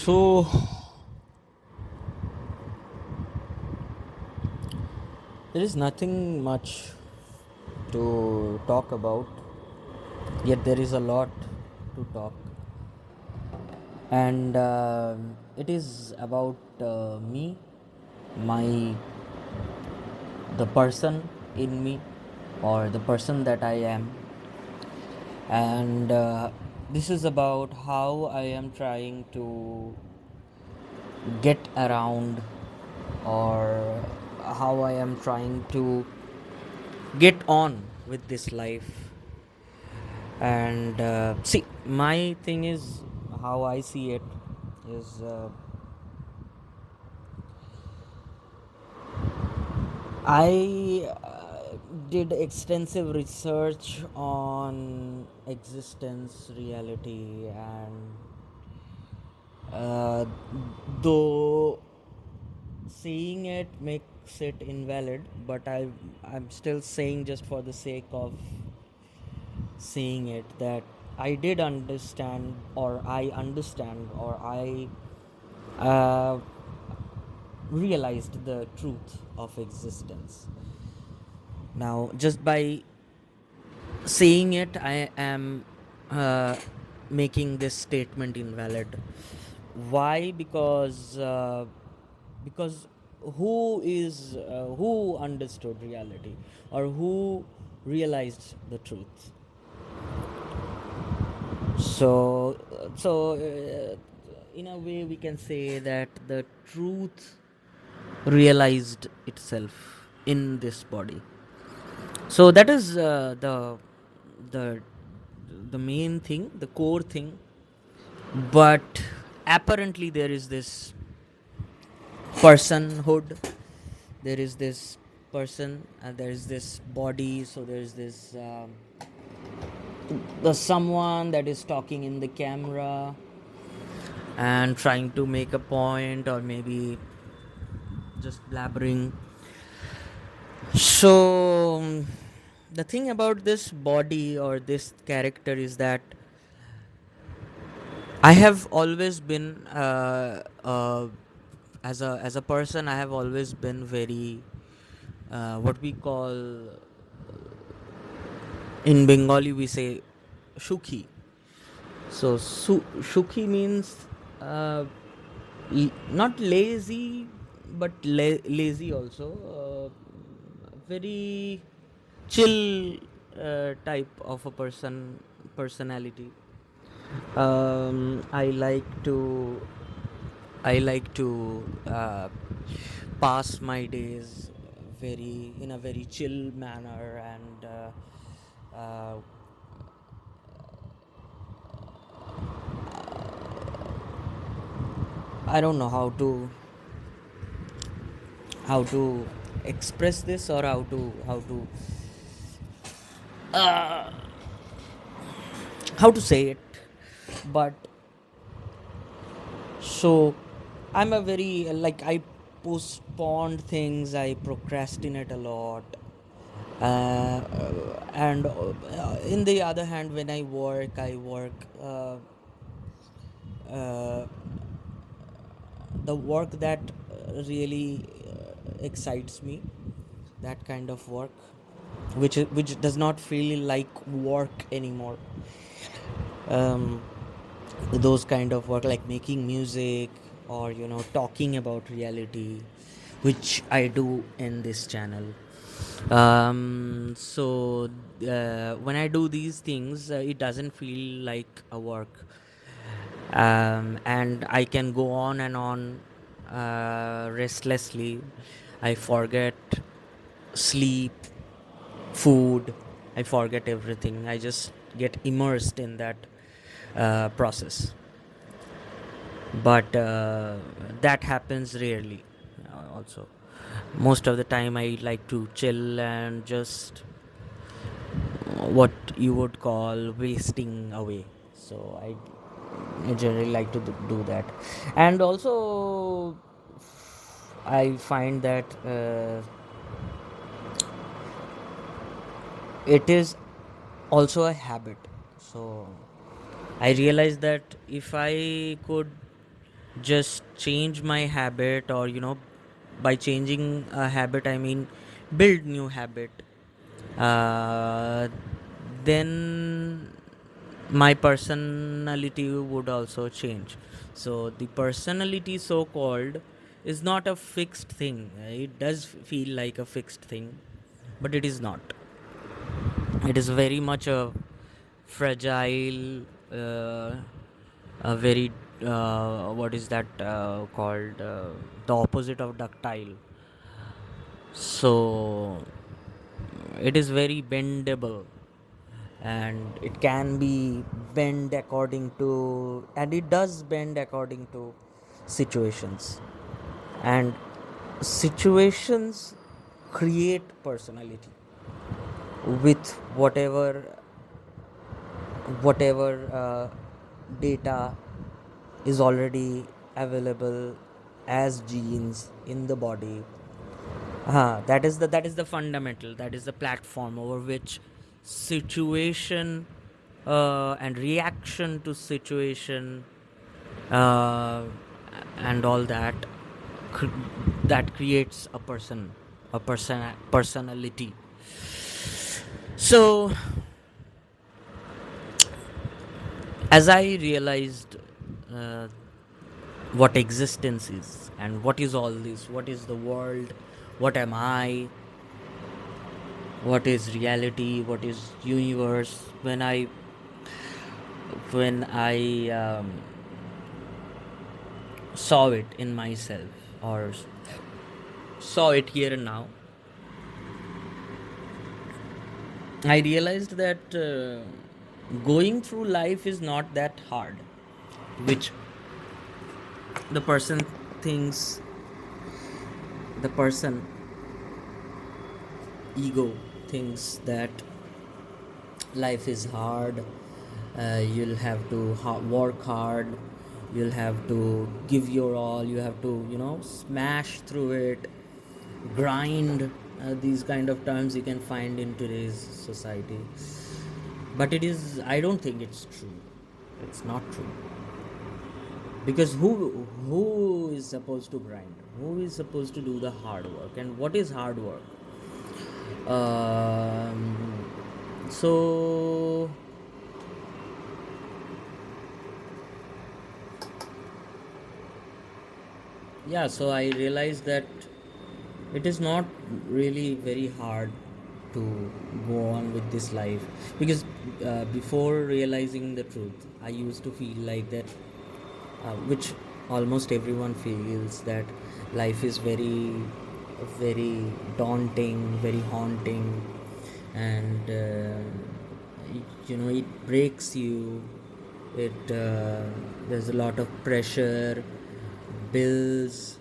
So, there is nothing much to talk about, yet there is a lot to talk, and it is about me, my the person in me, or the person that I am, and this is about how I am trying to get around, or how I am trying to get on with this life. And see, my thing is, how I see it is, I did extensive research on existence, reality, and uh, though saying it makes it invalid, but I'm still saying, just for the sake of saying it, that I did understand, or I understand, or I uh, realized the truth of existence. Now, just by saying it, I am uh, making this statement invalid. Why? Because who understood reality, or who realized the truth? So in a way, we can say that the truth realized itself in this body. So that is the the main thing, the core thing. But apparently, there is this personhood, there is this person, and there is this body. So there is this the someone that is talking in the camera and trying to make a point, or maybe just blabbering. So the thing about this body, or this character, is that I have always been as a person, I have always been very what we call, in Bengali we say, shukhi. So shukhi means uh, not lazy, but lazy also. Very chill type of a personality. I like to pass my days very in a very chill manner, and I don't know how to express this, or how to say it. But so I'm a very, like, I postponed things, I procrastinate a lot. And in the other hand, when I work uh, the work that really excites me, that kind of work, which does not feel like work anymore. um, those kind of work, like making music, or talking about reality, which I do in this channel. So when I do these things, it doesn't feel like a work. And I can go on and on restlessly. I forget sleep, food, I forget everything. I just get immersed in that process. But that happens rarely. Also, most of the time I like to chill and just what you would call wasting away. So I generally like to do that. And also, I find that it is also a habit. So I realized that if I could just change my habit, or by changing a habit I mean build new habit, uh, then my personality would also change. So the personality, so called, is not a fixed thing. It does feel like a fixed thing, but it is not. It is very much a fragile, a very what is that called, the opposite of ductile. So it is very bendable, and it can be bend according to, and it does bend according to situations, and situations create personality with whatever data is already available as genes in the body. That is the fundamental, that is the platform over which situation and reaction to situation, uh, and all that, that creates a personality. So as I realized uh, what existence is, and what is all this, what is the world, what am I, what is reality, what is universe, when I saw it in myself, or saw it here and now, I realized that going through life is not that hard, which the person thinks, the person ego thinks that life is hard. You'll have to work hard, you'll have to give your all, you have to smash through it, grind, these kind of terms you can find in today's society. But I don't think it's true. It's not true, because who is supposed to grind, who is supposed to do the hard work, and what is hard work? So yeah, so I realized that it is not really very hard to go on with this life, because before realizing the truth I used to feel like that, which almost everyone feels, that life is very very daunting, very haunting, and it breaks you. It There's a lot of pressure, bills,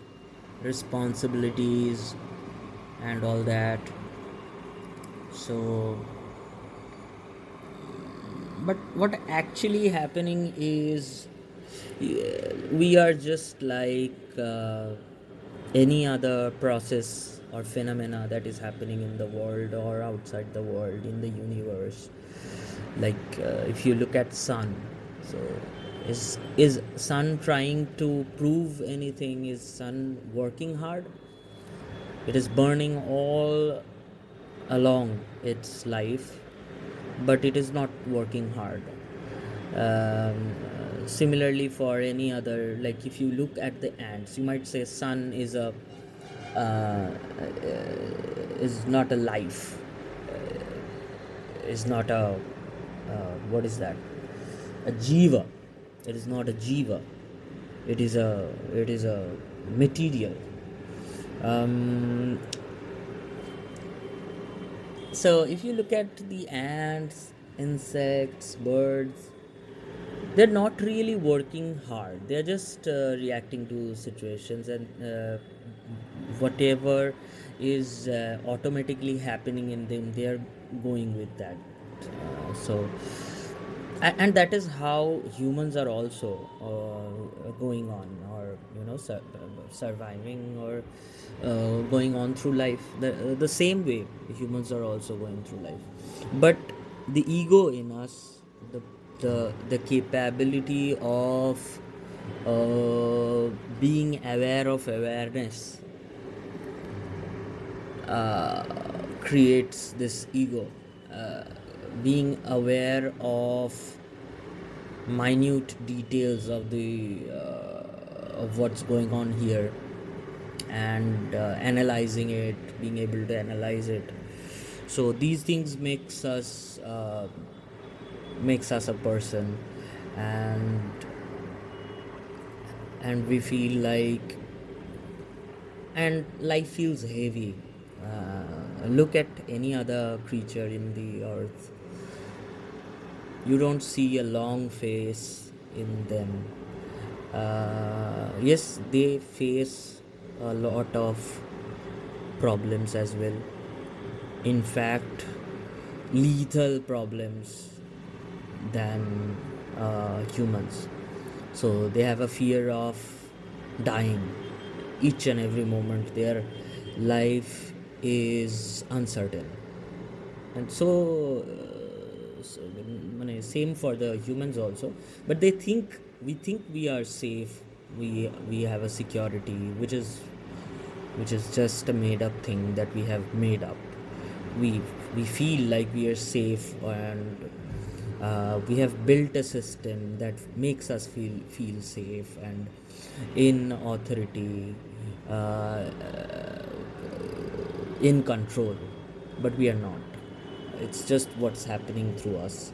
responsibilities, and all that. So but what actually happening is, we are just like any other process or phenomena that is happening in the world or outside the world, in the universe. Like if you look at sun, so is sun trying to prove anything? Is sun working hard? It is burning all along its life, but it is not working hard. Similarly, for any other, like if you look at the ants, you might say sun uh, is not a life, is not a what is that? A jiva. It is not a jiva. It is a material. Um, so if you look at the ants, insects, birds, they're not really working hard, they're just reacting to situations, and whatever is automatically happening in them, they're going with that. So and that is how humans are also going on, or surviving, or going on through life, the same way humans are also going through life. But the ego in us, the capability of uh, being aware of awareness creates this ego. uh, Being aware of minute details of the of what's going on here, and analyzing it, being able to analyze it. So these things makes us a person, and we feel like, and life feels heavy. Look at any other creature in the earth. You don't see a long face in them. Yes, they face a lot of problems as well. In fact, lethal problems than humans. So they have a fear of dying each and every moment. Their life is uncertain, and same for the humans also. But we think we are safe. We have a security, which is just a made up thing that we have made up. we we feel like we are safe, and we have built a system that makes us feel safe and in authority, uh, in control. But we are not. It's just what's happening through us.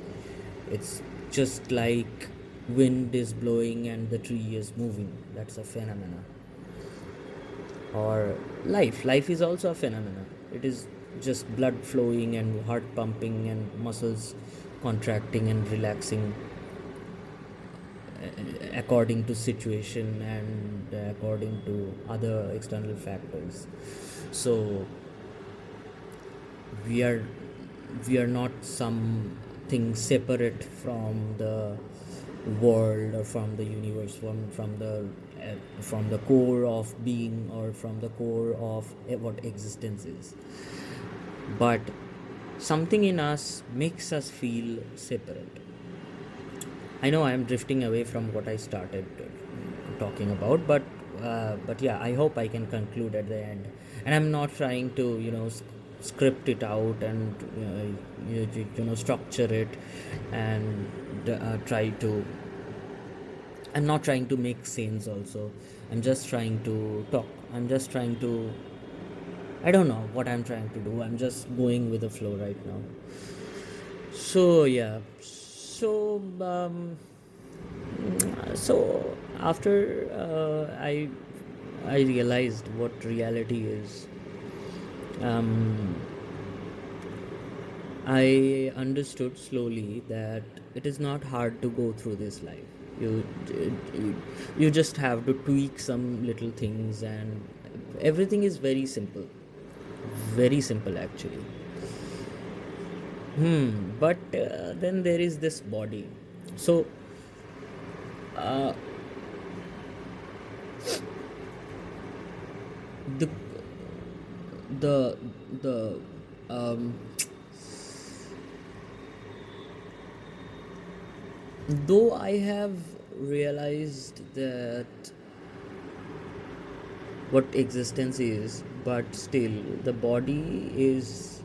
It's just like wind is blowing and the tree is moving. That's a phenomena. Or life is also a phenomena. It is just blood flowing and heart pumping and muscles contracting and relaxing according to situation and according to other external factors. So we are we are not something separate from the world or from the universe, from the core of being, or from the core of what existence is. But something in us makes us feel separate. I know I am drifting away from what I started talking about, but yeah, I hope I can conclude at the end. And I'm not trying to script it out and structure it and try to. I'm not trying to make sense. Also, I'm just trying to talk. I'm just trying to. I don't know what I'm trying to do. I'm just going with the flow right now. So yeah. So after I realized what reality is, um, I understood slowly that it is not hard to go through this life. You, you just have to tweak some little things, and everything is very simple actually. But then there is this body. So uh, the the the though I have realized that what existence is, but still the body is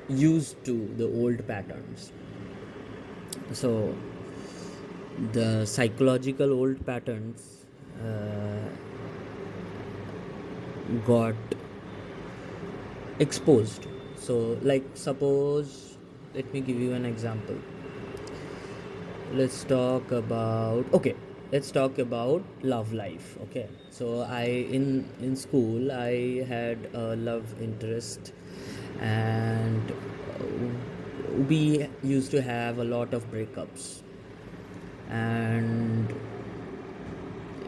used to the old patterns. So the psychological old patterns got exposed. So, like, suppose, let me give you an example. Let's talk about love life. Okay, so in school I had a love interest, and we used to have a lot of breakups, and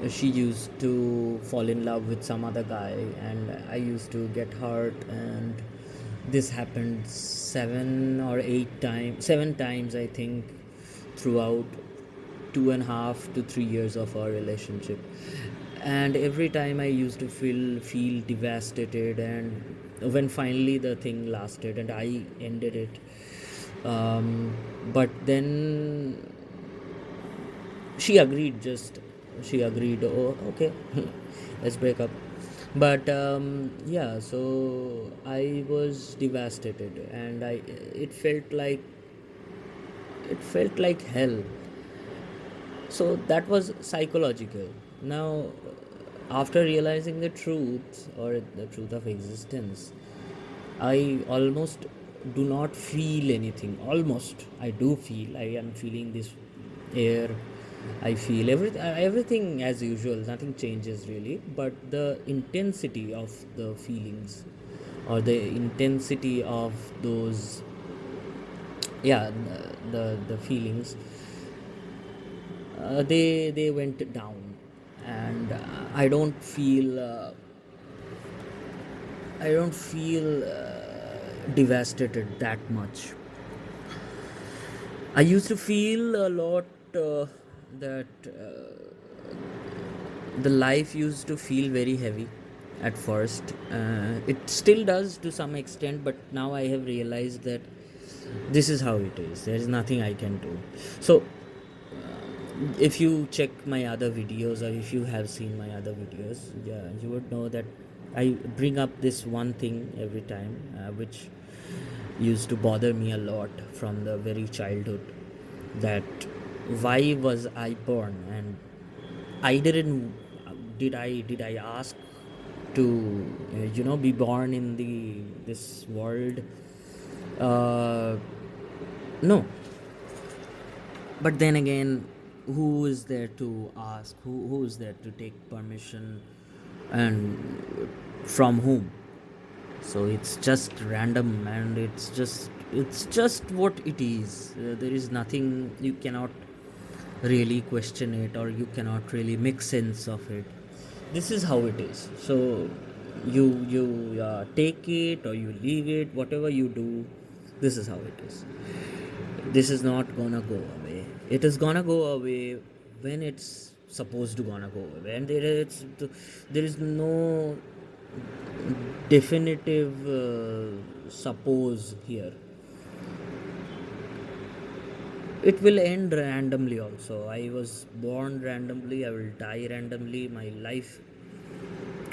she used to fall in love with some other guy, and I used to get hurt, and this happened 7 times, I think, throughout 2.5 to 3 years of our relationship. And every time I used to feel devastated, and when finally the thing lasted and I ended it, but then She agreed, just she agreed, oh okay, let's break up. But yeah, so I was devastated, and it felt like hell. So that was psychological. Now, after realizing the truth, or the truth of existence, I almost do not feel anything. Almost, I do feel. I am feeling this air. I feel everything as usual. Nothing changes really. But the intensity of the feelings, or the intensity of those, yeah, the feelings, they went down, and I don't feel devastated that much. I used to feel a lot, that the life used to feel very heavy at first. It still does to some extent, but now I have realized that this is how it is. There is nothing I can do. So, if you check my other videos, or if you have seen my other videos, yeah, you would know that I bring up this one thing every time, which used to bother me a lot from the very childhood, that why was I born, and I didn't did I ask to be born in the this world? uh, no. But then again, who is there to ask? Who is there to take permission, and from whom? So it's just random, and it's just what it is. There is nothing, you cannot really question it, or you cannot really make sense of it. This is how it is. So you take it or you leave it, whatever you do. This is how it is. This is not gonna go away. It is gonna go away when it's supposed to gonna go away, and there is no definitive suppose here. It will end randomly also. I was born randomly, I will die randomly. My life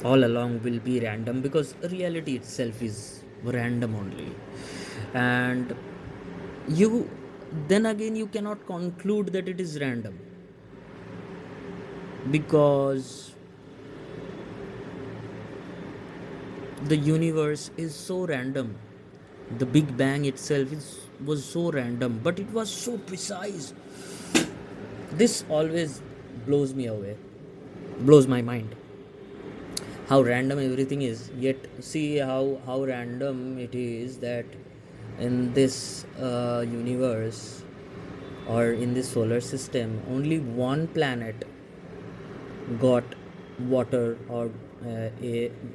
all along will be random, because reality itself is random only. And you then again, you cannot conclude that it is random, because the universe is so random. The big bang itself was so random, but it was so precise. This always blows me away, blows my mind, how random everything is. Yet see how random it is, that in this universe, or in this solar system, only one planet got water, or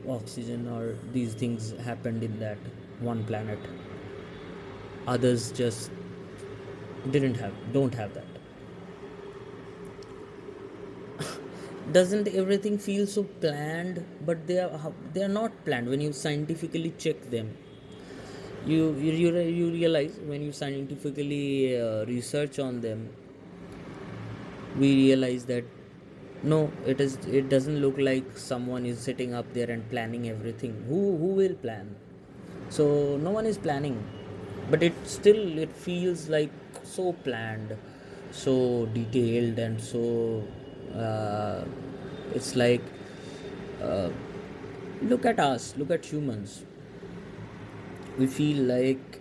oxygen, or these things happened in that one planet. Others just don't have that. Doesn't everything feel so planned? But they are not planned. When you scientifically check them, you realize, when you scientifically research on them, we realize that no, it doesn't look like someone is sitting up there and planning everything. Who will plan? So no one is planning, but it feels like so planned, so detailed, and so uh, it's like, uh, look at us, look at humans. We feel like,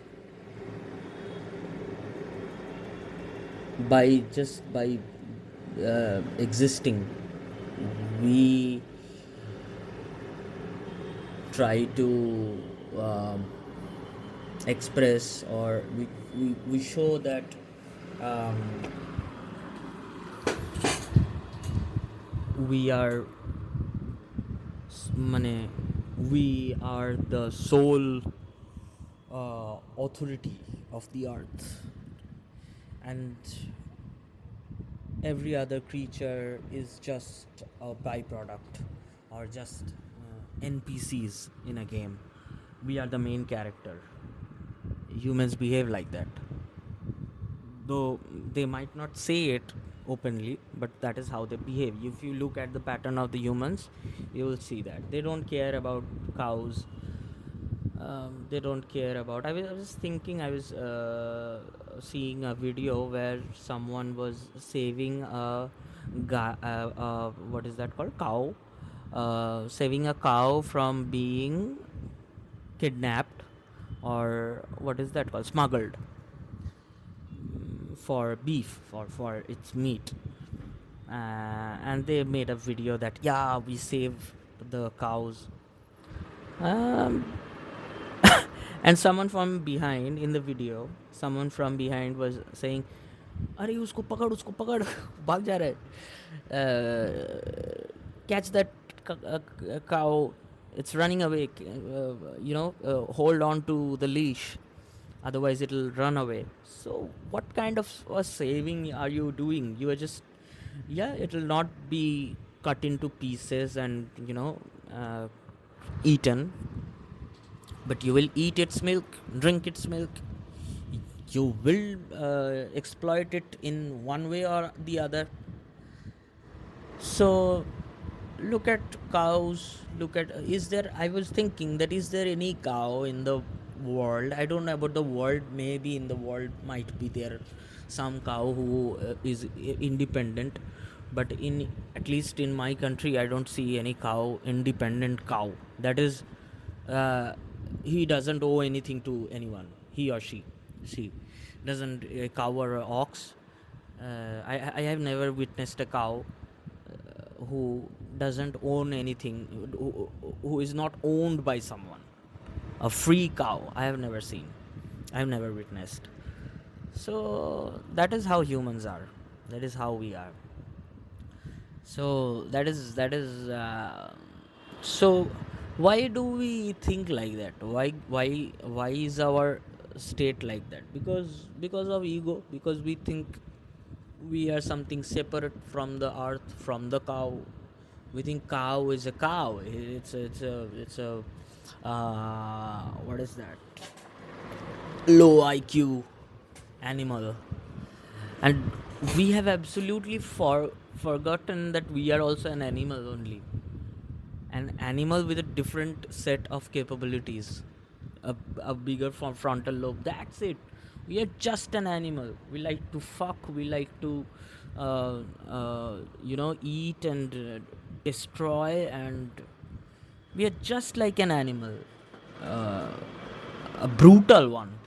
by existing, we try to express, or we show that, um, we are mane, we are the sole authority of the earth, and every other creature is just a byproduct, or just NPCs in a game. We are the main character. Humans behave like that, though they might not say it openly, but that is how they behave. If you look at the pattern of the humans, you will see that they don't care about cows. They don't care about. I was thinking. I was seeing a video where someone was saving a what is that called, cow, saving a cow from being kidnapped, or what is that called, smuggled, for beef, for its meat. And they made a video that, yeah, we save the cows. um, and someone from behind, in the video, someone from behind was saying, अरे उसको पकड़ भाग जा रहा है, catch that cow, it's running away, hold on to the leash, otherwise it'll run away. So what kind of saving are you doing? You are just, yeah, it will not be cut into pieces and eaten, but you will eat its milk, drink its milk. You will exploit it in one way or the other. So look at cows, look at, is there, I was thinking that, is there any cow in the world, I don't know about the world, maybe in the world might be there some cow who is independent, but in, at least in my country, I don't see any cow, independent cow, that is, uh, he doesn't owe anything to anyone, he or she doesn't, a cow or a ox. I have never witnessed a cow who doesn't own anything, who is not owned by someone. A free cow, I have never seen, I have never witnessed. So that is how humans are. That is how we are. So so why do we think like that? Why is our state like that? Because of ego. Because we think we are something separate from the earth, from the cow. We think cow is a cow. It's a what is that? Low IQ animal, and we have absolutely forgotten that we are also an animal only, an animal with a different set of capabilities, a bigger frontal lobe. That's it. We are just an animal. We like to fuck. We like to, eat and destroy, and we are just like an animal, uh, a brutal one.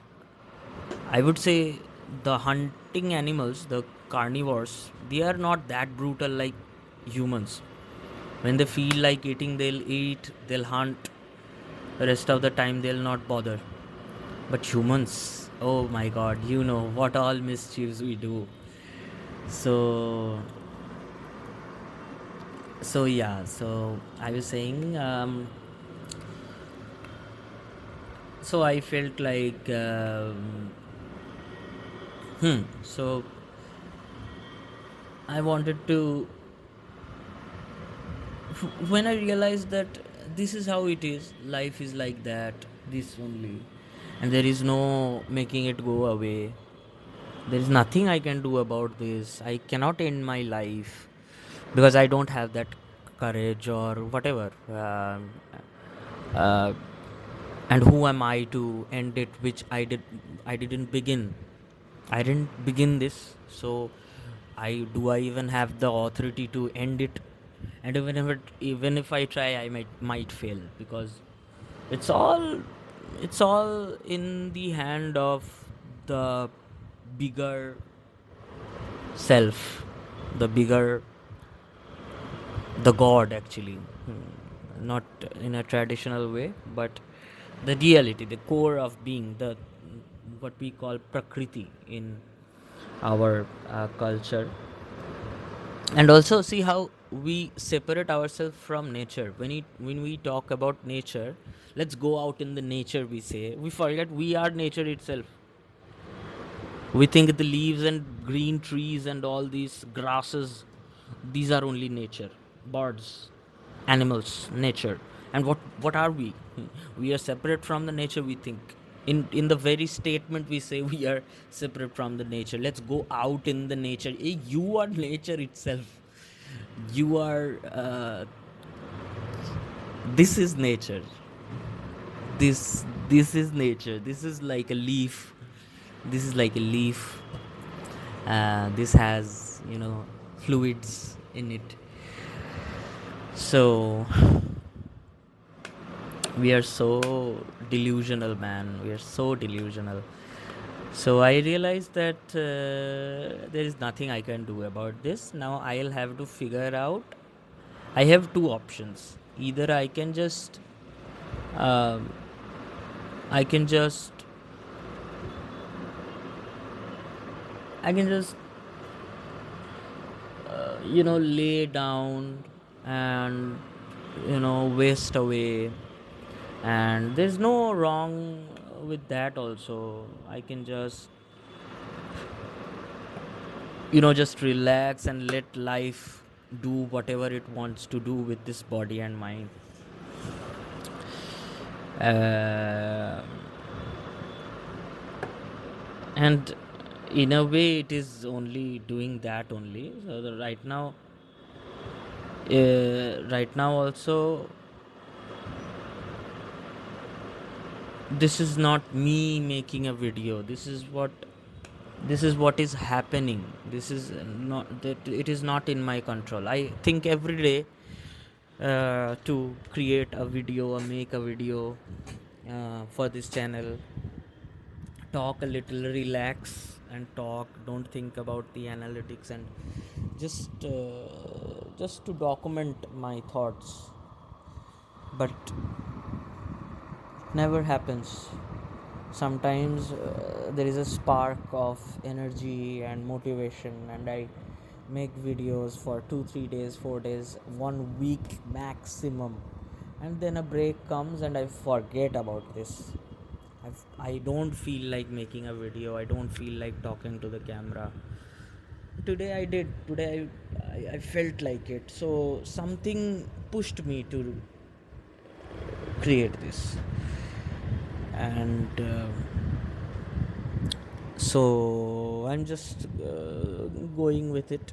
I would say the hunting animals, the carnivores, they are not that brutal like humans. When they feel like eating, they'll eat, they'll hunt. The rest of the time, they'll not bother. But humans, oh my god, you know what all mischiefs we do. So, so I was saying, so I felt like, so I wanted to, when I realized that this is how it is, life is like that, this only, and there is no making it go away. There is nothing I can do about this. I cannot end my life because I don't have that courage or whatever. Uh, and who am I to end it? Which I didn't begin. I didn't begin this, so I even have the authority to end it? And even if I try, I might fail, because it's all it's all in the hand of the bigger self, the bigger, the god actually. Not in a traditional way, but the reality, the core of being, the what we call prakriti in our culture. And also see how we separate ourselves from nature. When we talk about nature, let's go out in the nature, we say, we forget we are nature itself. We think the leaves and green trees and all these grasses, these are only nature. Birds, animals, nature. And what are we? We are separate from the nature, we think. In the very statement we say we are separate from the nature. Let's go out in the nature. You are nature itself. You are this is nature. This is nature. This is like a leaf. This is like a leaf. This has, fluids in it. So we are so delusional, man. We are so delusional. So I realized that there is nothing I can do about this. Now I'll have to figure out. I have two options. Either um, I can just I can just lay down and waste away, and there's no wrong with that also. I can just just relax and let life do whatever it wants to do with this body and mind. uh, and in a way it is only doing that only. So right now also, this is not me making a video. This is what is happening. This is not that it is not in my control. I think every day to create a video or make a video for this channel. Talk a little, relax and talk. Don't think about the analytics, and just to document my thoughts. But never happens. Sometimes there is a spark of energy and motivation, and I make videos for 2 3 days, 4 days, 1 week maximum, and then a break comes and I forget about this. I don't feel like making a video. I don't feel like talking to the camera. Today I did. Today I felt like it. So something pushed me to create this. And so I'm just going with it.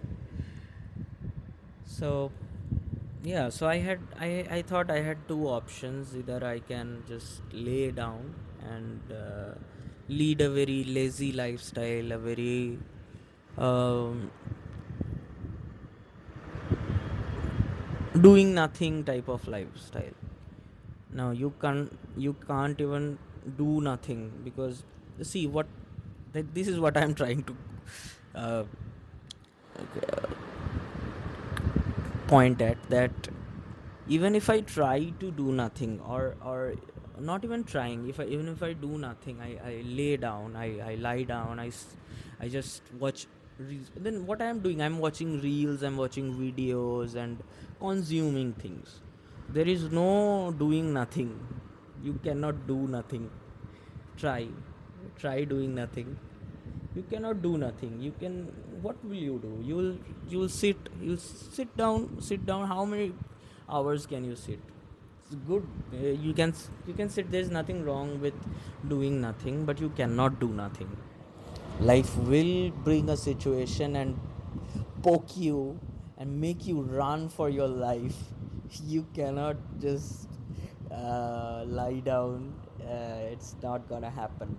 So yeah, so I thought I had two options. Either I can just lay down and lead a very lazy lifestyle, a very um, doing nothing type of lifestyle. Now you can't even do nothing, because see what this is what I'm trying to uh, point at, that even if I try to do nothing, or not even trying, even if I do nothing, I lay down, I lie down, I just watch reels. Then what I'm doing, I'm watching reels, I'm watching videos and consuming things. There is no doing nothing. You cannot do nothing. Try doing nothing. You cannot do nothing. You can, what will you do? You'll sit down. How many hours can you sit? It's good. You can sit. There's nothing wrong with doing nothing, but you cannot do nothing. Life will bring a situation and poke you and make you run for your life. You cannot just lie down. It's not gonna happen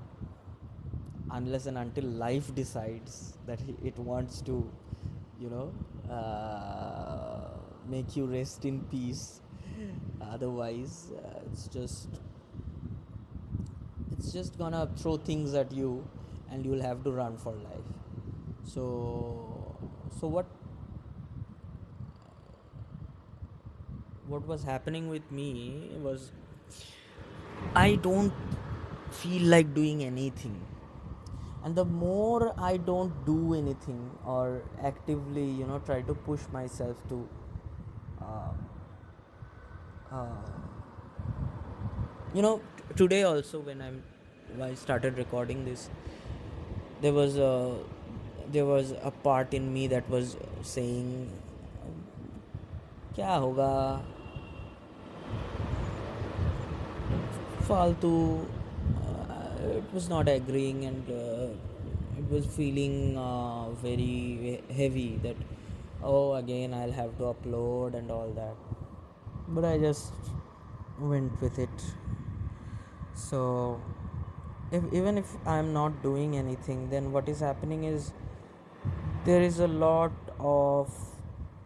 unless and until life decides that it wants to, you know make you rest in peace. Otherwise it's just gonna throw things at you, and you'll have to run for life. So what was happening with me was, I don't feel like doing anything. And the more I don't do anything, or actively try to push myself to uh, uh, today also, when I started recording this, there was a part in me that was saying, क्या होगा, फालतू, it was not agreeing, and it was feeling very heavy that, oh, again I'll have to upload and all that. But I just went with it. So even if I'm not doing anything, then what is happening is there is a lot of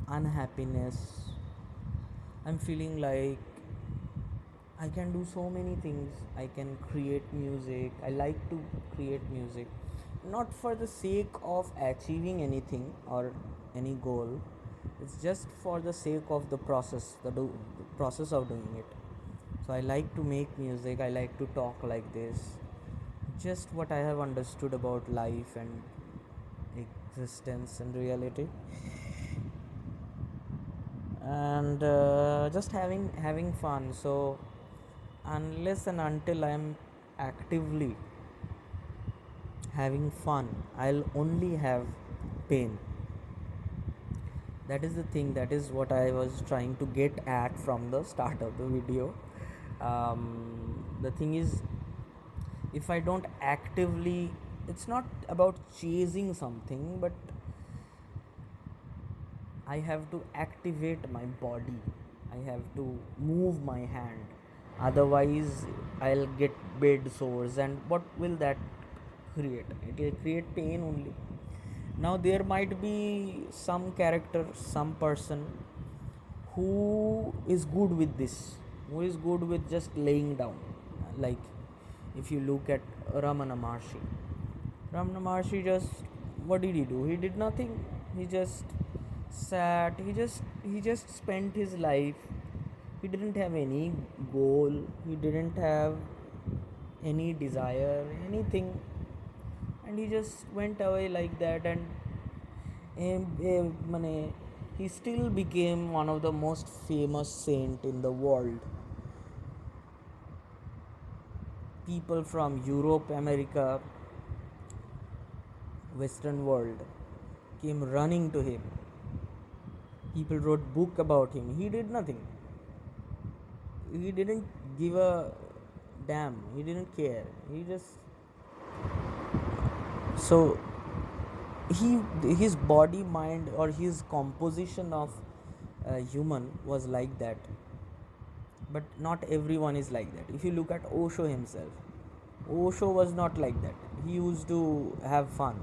unhappiness. I'm feeling like I can do so many things. I can create music. I like to create music, not for the sake of achieving anything or any goal. It's just for the sake of the process, the process of doing it. So I like to make music. I like to talk like this. Just what I have understood about life and existence and reality, and just having fun. So unless and until I'm actively having fun, I'll only have pain. That is the thing. That is what I was trying to get at from the start of the video. The thing is, if I don't actively, it's not about chasing something, but I have to activate my body. I have to move my hand. Otherwise, I'll get bed sores, and what will that create? It will create pain only. Now, there might be some character, some person who is good with this, who is good with just laying down. Like, if you look at Ramana Maharshi, Ramana Maharshi just, what did he do? He did nothing. He just sat. He just spent his life. He didn't have any goal. He didn't have any desire, anything, and he just went away like that. And he still became one of the most famous saint in the world. People from Europe, America, Western world came running to him. People wrote book about him. He did nothing. He didn't give a damn. He didn't care. He just, so he his body, mind, or his composition of a human was like that. But not everyone is like that. If you look at Osho himself, Osho was not like that. He used to have fun.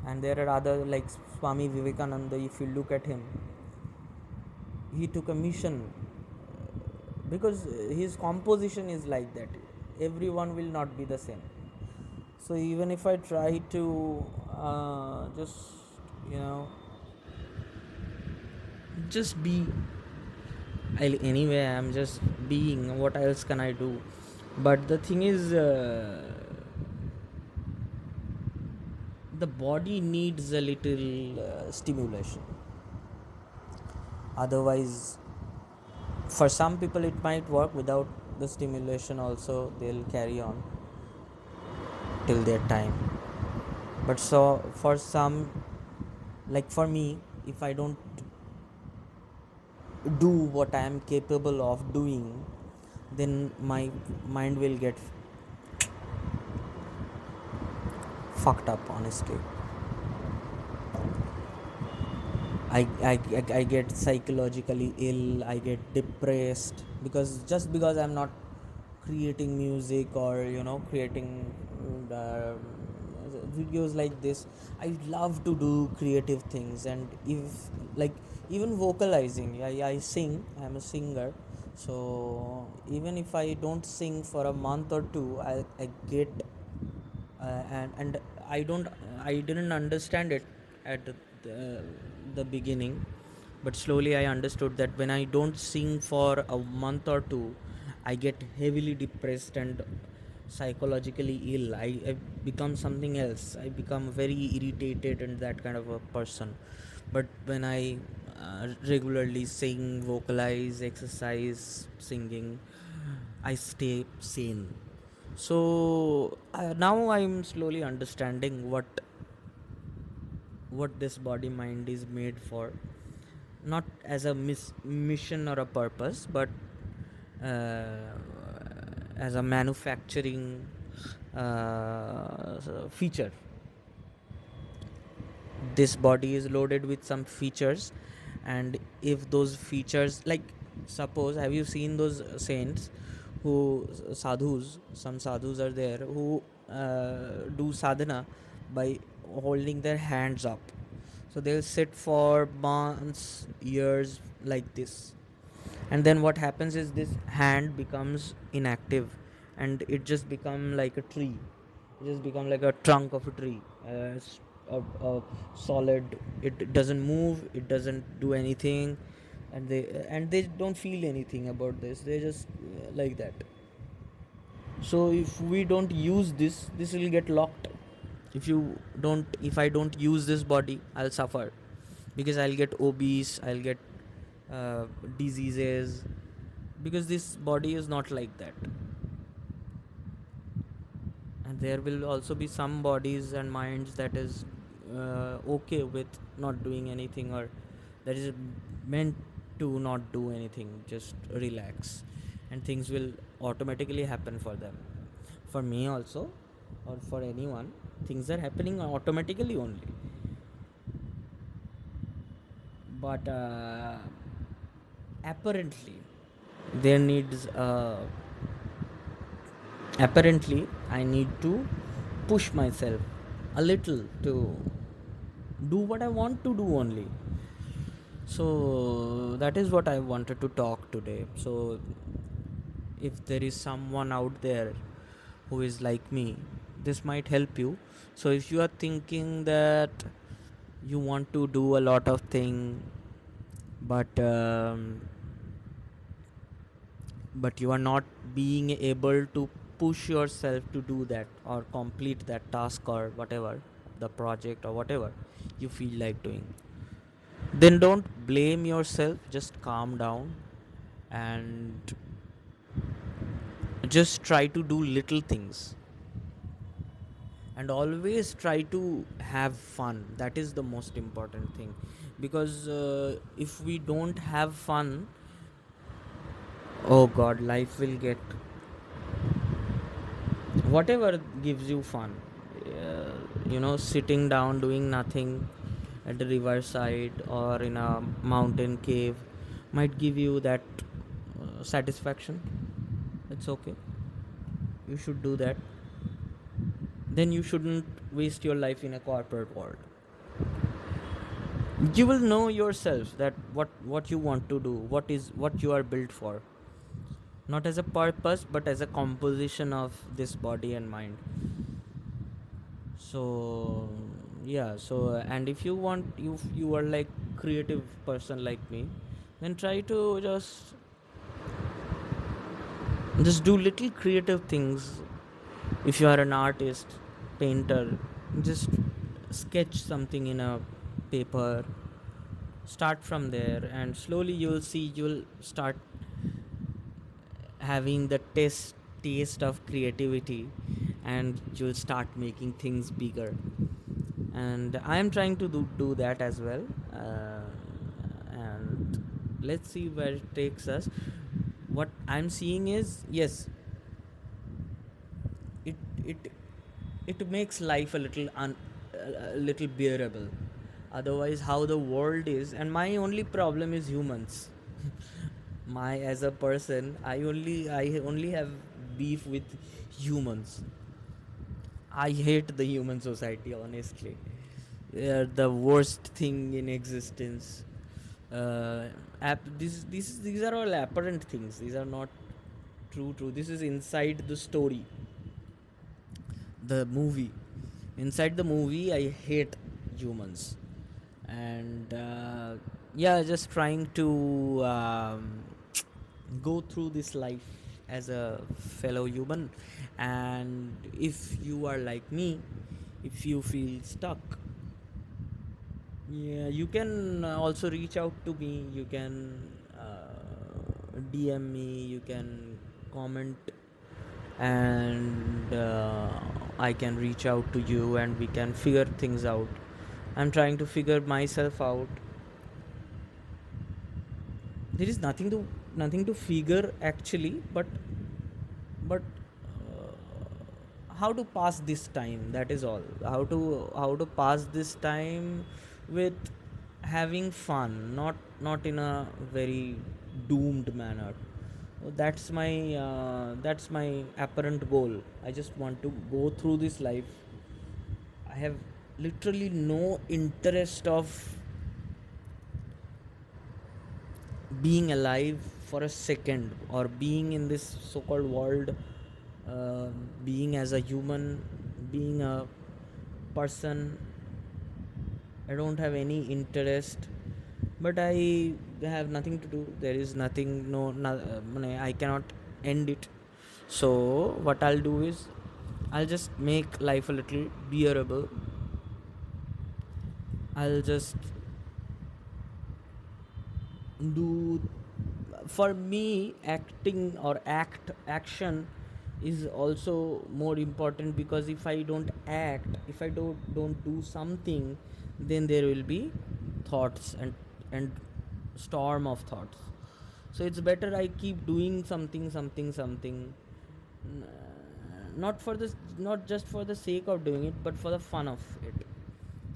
And there are other, like Swami Vivekananda. If you look at him, he took a mission, because his composition is like that. Everyone will not be the same. So even if I try to just, you know just be, anyway, I'm just being. What else can I do? But the thing is, the body needs a little stimulation. Otherwise, for some people it might work without the stimulation also. They'll carry on till their time. But so for some, like for me, if I don't do what I am capable of doing, then my mind will get fucked up, honestly. I get psychologically ill. I get depressed, because I'm not creating music, or creating uh, videos like this. I love to do creative things. And if, like, even vocalizing, I sing. I'm a singer. So even if I don't sing for a month or two, I get and I didn't understand it at the beginning. But slowly I understood that when I don't sing for a month or two, I get heavily depressed and psychologically ill. I become something else. I become very irritated and that kind of a person. But when I regularly sing, vocalize, exercise singing, I stay sane. So now I'm slowly understanding what this body mind is made for, not as a mission or a purpose, but uh, as a manufacturing feature. This body is loaded with some features, and if those features, like, suppose, have you seen those saints who, sadhus, some sadhus are there who do sadhana by holding their hands up. So they'll sit for months, years, like this, and then what happens is this hand becomes inactive, and it just become like a tree. It just become like a trunk of a tree, a solid. It doesn't move, it doesn't do anything, and they don't feel anything about this. They just like that. So if we don't use this will get locked. If I don't use this body, I'll suffer, because I'll get obese, I'll get diseases, because this body is not like that. And there will also be some bodies and minds that is okay with not doing anything, or that is meant to not do anything, just relax, and things will automatically happen for them. For me also, or for anyone, things are happening automatically only. But apparently there needs apparently I need to push myself a little to do what I want to do only. So that is what I wanted to talk today. So if there is someone out there who is like me, this might help you. So if you are thinking that you want to do a lot of things, but you are not being able to push yourself to do that or complete that task or whatever, the project or whatever you feel like doing, then don't blame yourself. Just calm down and just try to do little things, and always try to have fun. That is the most important thing, because if we don't have fun, oh god, life will get whatever gives you fun. Sitting down doing nothing at the riverside or in a mountain cave might give you that satisfaction. It's okay, you should do that. Then you shouldn't waste your life in a corporate world. You will know yourself that what you want to do, what you are built for, not as a purpose but as a composition of this body and mind. So yeah, so and if you want, you are like creative person like me, then try to just do little creative things. If you are an artist, painter, just sketch something in a paper. Start from there, and slowly you'll see, you'll start having the taste of creativity, and you'll start making things bigger. And I am trying to do that as well. And let's see where it takes us. What I'm seeing is, yes, it it it makes life a little bearable. Otherwise, how the world is, and my only problem is humans. My, as a person, I only have beef with humans. I hate the human society, honestly. They are the worst thing in existence. These are all apparent things. These are not true. This is inside the story, the movie. Inside the movie, I hate humans, and yeah, just trying to go through this life as a fellow human. And if you are like me, if you feel stuck, yeah, you can also reach out to me. You can DM me, you can comment, and I can reach out to you and we can figure things out. I'm trying to figure myself out. There is nothing to figure actually, but how to pass this time, that is all. How to pass this time with having fun, not in a very doomed manner. That's my apparent goal. I just want to go through this life. I have literally no interest of being alive for a second, or being in this so-called world, uh, being as a human, being a person. I don't have any interest, but I have nothing to do. There is nothing, I cannot end it. So what I'll do is, I'll just make life a little bearable. I'll just do, for me, acting or action is also more important, because if I don't act, if I don't do something, then there will be thoughts and storm of thoughts. So it's better I keep doing something, not for this, not just for the sake of doing it, but for the fun of it.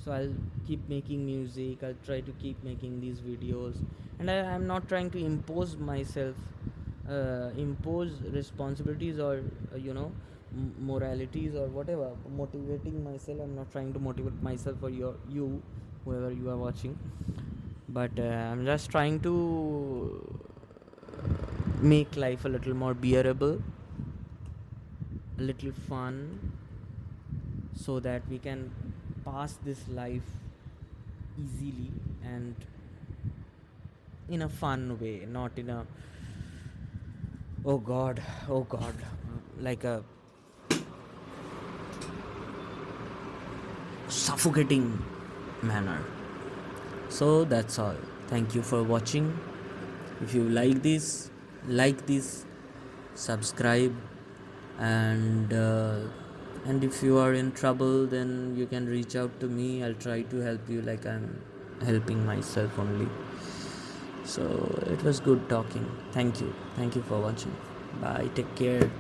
So I'll keep making music, I'll try to keep making these videos, and I'm not trying to impose myself, impose responsibilities, or moralities or whatever, motivating myself. I'm not trying to motivate myself or you, whoever you are watching, but I'm just trying to make life a little more bearable, a little fun, so that we can pass this life easily and in a fun way, not in a, oh god, oh god, like a suffocating manner. So that's all. Thank you for watching. If you like this, subscribe, and if you are in trouble, then you can reach out to me. I'll try to help you like I'm helping myself only. So it was good talking. Thank you for watching. Bye, take care.